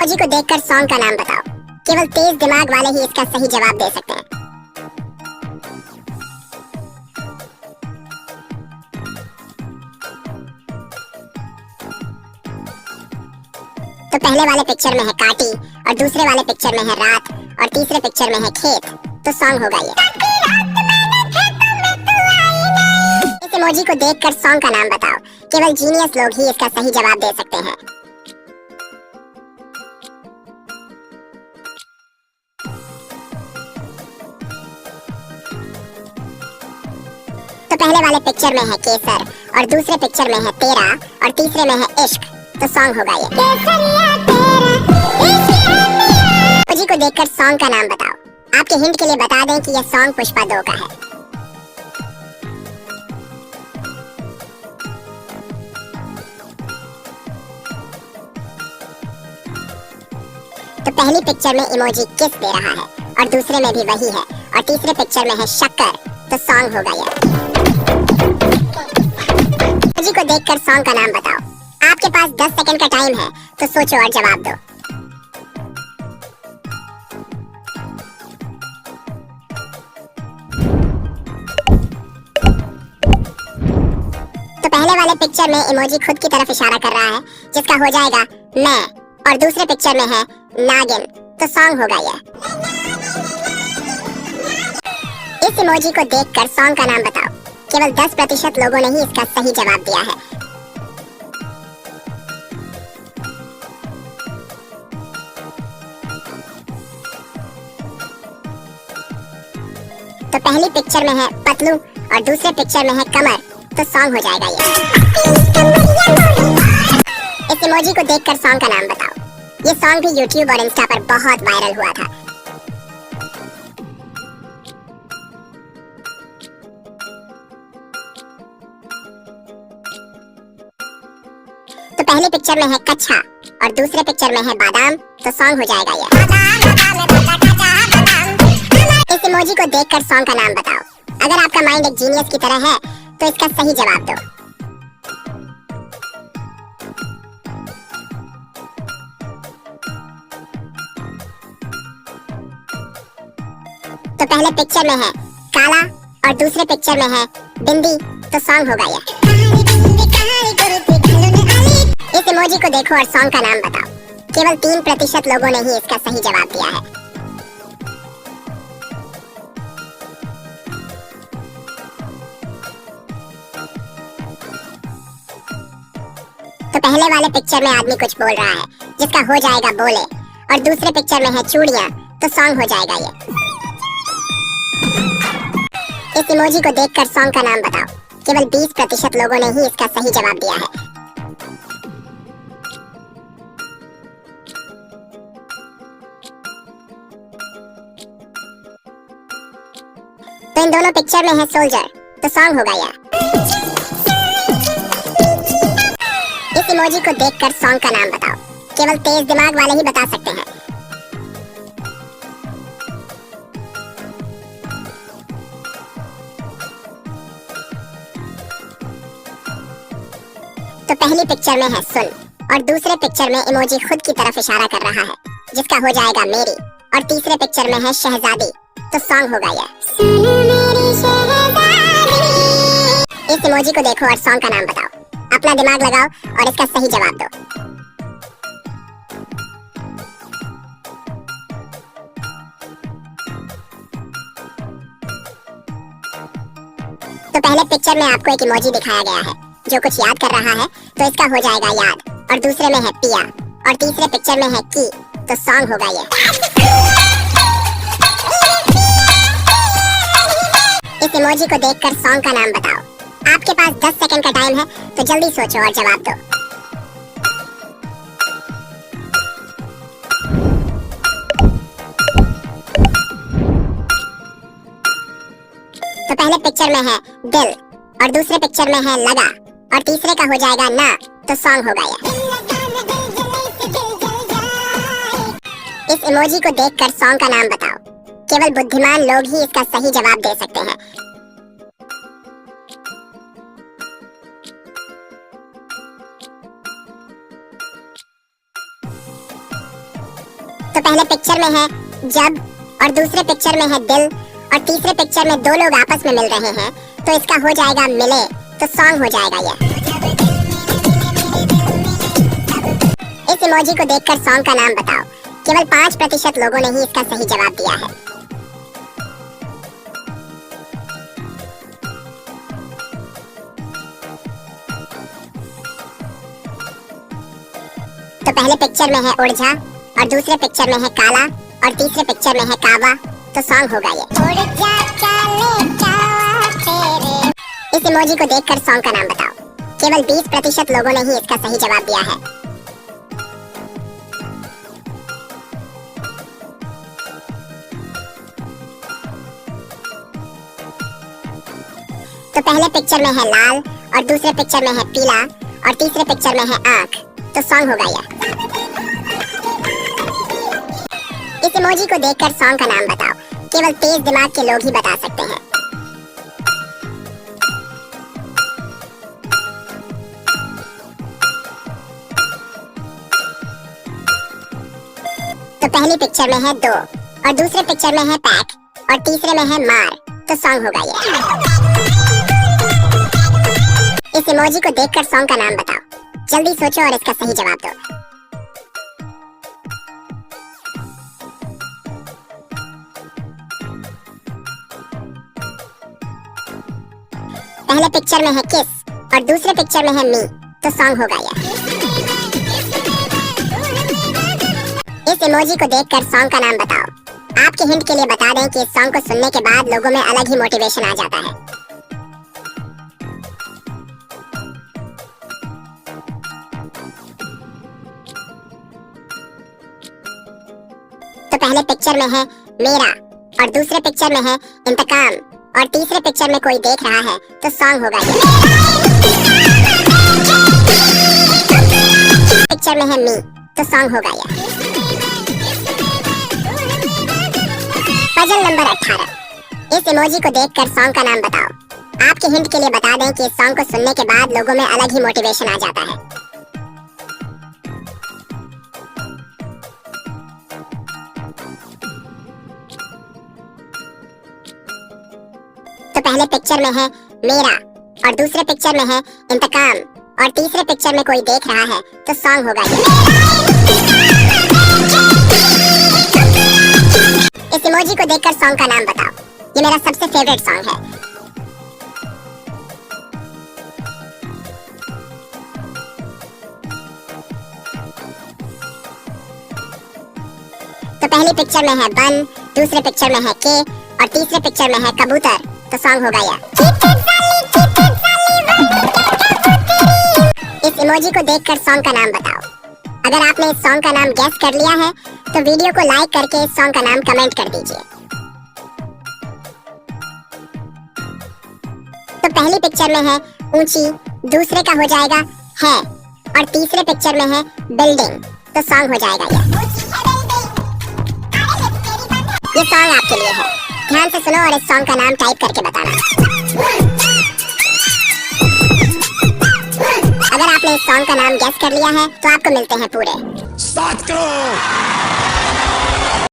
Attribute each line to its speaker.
Speaker 1: Emoji को देखकर song का नाम बताओ। केवल तेज दिमाग वाले ही इसका सही जवाब दे सकते हैं। तो पहले वाले पिक्चर में है काटी और दूसरे वाले पिक्चर में है रात और तीसरे पिक्चर में है खेत, तो सॉन्ग होगा ये। इस इमोजी को देखकर सॉन्ग का नाम बताओ। केवल जीनियस लोग ही इसका सही जवाब दे सकते हैं। तो पहले वाले पिक्चर में है केसर और दूसरे पिक्चर में है तेरा और तीसरे में है इश्क, तो सॉन्ग होगा ये। इमोजी को देखकर सॉन्ग का नाम बताओ। आपके हिंट के लिए बता दें कि यह सॉन्ग पुष्पा 2 का है। तो पहली पिक्चर में इमोजी किस दे रहा है और दूसरे में भी वही है और तीसरे पिक्चर में है शक्कर, तो सॉन्ग होगा ये। इमोजी को देखकर सॉन्ग का नाम बताओ। आपके पास 10 सेकंड का टाइम है, तो सोचो और जवाब दो। तो पहले वाले पिक्चर में इमोजी खुद की तरफ इशारा कर रहा है, जिसका हो जाएगा मैं, और दूसरे पिक्चर में है नागिन, तो सॉन्ग होगा ये। इस इमोजी को देखकर सॉन्ग का नाम बताओ। केवल 10% लोगों ने ही इसका सही जवाब दिया है। तो पहली पिक्चर में है पतलू और दूसरे पिक्चर में है कमर, तो सॉन्ग हो जाएगा ये। इस इमोजी को देखकर सॉन्ग का नाम बताओ। ये सॉन्ग भी YouTube और इंस्टा पर बहुत वायरल हुआ था। तो पहली पिक्चर में है कच्छा और दूसरे पिक्चर में है बादाम, तो सॉन्ग हो जाएगा ये। इस इमोजी को देखकर सॉन्ग का नाम बताओ। अगर आपका माइंड एक जीनियस की तरह है, तो इसका सही जवाब दो। तो पहले पिक्चर में है काला और दूसरे पिक्चर में है बिंदी, तो सॉन्ग होगा ये। इस इमोजी को देखो और सॉन्ग का नाम बताओ। केवल 3% लोगों ने ही इसका सही जवाब दिया है। तो पहले वाले पिक्चर में आदमी कुछ बोल रहा है, जिसका हो जाएगा बोले, और दूसरे पिक्चर में है चूड़ियां, तो सॉन्ग हो जाएगा ये। इस इमोजी को देखकर सॉन्ग का नाम बताओ। केवल 20% लोगों ने ही इसका सही जवाब दिया है। तो इन दोनों पिक्चर में है सोल्जर, तो सॉन्ग होगा ये। इस इमोजी को देखकर सॉन्ग का नाम बताओ। केवल तेज दिमाग वाले ही बता सकते हैं। तो पहली पिक्चर में है सुन और दूसरे पिक्चर में इमोजी खुद की तरफ इशारा कर रहा है, जिसका हो जाएगा मेरी, और तीसरे पिक्चर में है शहजादी, तो सॉन्ग होगा ये। इस इमोजी को देखो और सॉन्ग का नाम बताओ। अपना दिमाग लगाओ और इसका सही जवाब दो। तो पहले पिक्चर में आपको एक इमोजी दिखाया गया है जो कुछ याद कर रहा है, तो इसका हो जाएगा याद, और दूसरे में है पिया और तीसरे पिक्चर में है की, तो सॉन्ग होगा ये। इस इमोजी को देखकर सॉन्ग का नाम बताओ। आपके पास 10 सेकंड का टाइम है, तो जल्दी सोचो और जवाब दो। तो पहले पिक्चर में है दिल और दूसरे पिक्चर में है लगा और तीसरे का हो जाएगा ना, तो सॉन्ग होगा ये। इस इमोजी को देखकर सॉन्ग का नाम बताओ। केवल बुद्धिमान लोग ही इसका सही जवाब दे सकते हैं। तो पहले पिक्चर में है जब, और दूसरे पिक्चर में है दिल, और तीसरे पिक्चर में दो लोग आपस में मिल रहे हैं, तो इसका हो जाएगा मिले, तो सॉन्ग हो जाएगा ये। इस इमोजी को देखकर सॉन्ग का नाम बताओ। केवल 5% लोगों ने ही इसका सही जवाब दिया है। तो पहले पिक्चर में है उड़ जा, और दूसरे पिक्चर में है काला, और तीसरे पिक्चर में है कावा, तो सॉन्ग होगा ये। उड़ जा काले कावा तेरे। इस इमोजी को देखकर सॉन्ग का नाम बताओ। केवल 20% लोगों ने ही इसका सही जवाब दिया है। तो पहले पिक्चर में है लाल, और दूसरे पिक्चर में है पीला, और तीसरे पिक्चर में है आंख, तो सॉन्ग होगा यह। इस इमोजी को देखकर सॉन्ग का नाम बताओ। केवल तेज दिमाग के लोग ही बता सकते हैं। तो पहली पिक्चर में है 2, और दूसरे पिक्चर में है पैक, और तीसरे में है मार, तो सॉन्ग होगा ये। इस इमोजी को देखकर सॉन्ग का नाम बताओ। जल्दी सोचो और इसका सही जवाब दो। पहले पिक्चर में है किस, और दूसरे पिक्चर में है मी, तो सॉन्ग होगा यह। इस इमोजी को देखकर सॉन्ग का नाम बताओ। आपके हिंट के लिए बता दें कि इस सॉन्ग को सुनने के बाद लोगों में अलग ही मोटिवेशन आ जाता है। तो पहले पिक्चर में है मेरा, और दूसरे पिक्चर में है इंतकाम, और तीसरे पिक्चर में कोई देख रहा है, तो सॉन्ग होगा ये। पिक्चर में है मी, तो सॉन्ग होगा ये। Puzzle number 18। इस इमोजी को देखकर सॉन्ग का नाम बताओ। आपके हिंट के लिए बता दें कि इस सॉन्ग को सुनने के बाद लोगों में अलग ही मोटिवेशन आ जाता है। तो पहले पिक्चर में है मेरा, और दूसरे पिक्चर में है इंतकाम, और तीसरे पिक्चर में कोई देख रहा है, तो सॉन्ग होगा ये। इस इमोजी को देखकर सॉन्ग का नाम बताओ। ये मेरा सबसे फेवरेट सॉन्ग है। तो पहली पिक्चर में है बन, दूसरे पिक्चर में है के, और तीसरे पिक्चर में है कबूतर, तो सॉन्ग होगा यह। इस इमोजी को देखकर सॉन्ग का नाम बताओ। अगर आपने इस सॉन्ग का नाम गेस कर लिया है तो वीडियो को लाइक करके इस सॉन्ग का नाम कमेंट कर दीजिए। तो पहली पिक्चर में है ऊंची, दूसरे का हो जाएगा है, और तीसरे पिक्चर में है बिल्डिंग, तो सॉन्ग हो जाएगा ये सॉन्ग आपके लिए है। ध्यान से सुनो और इस सॉन्ग का नाम टाइप करके बताना। अगर आपने इस सॉन्ग का नाम गेस कर लिया है तो आपको मिलते हैं पूरे
Speaker 2: 7 करोड़।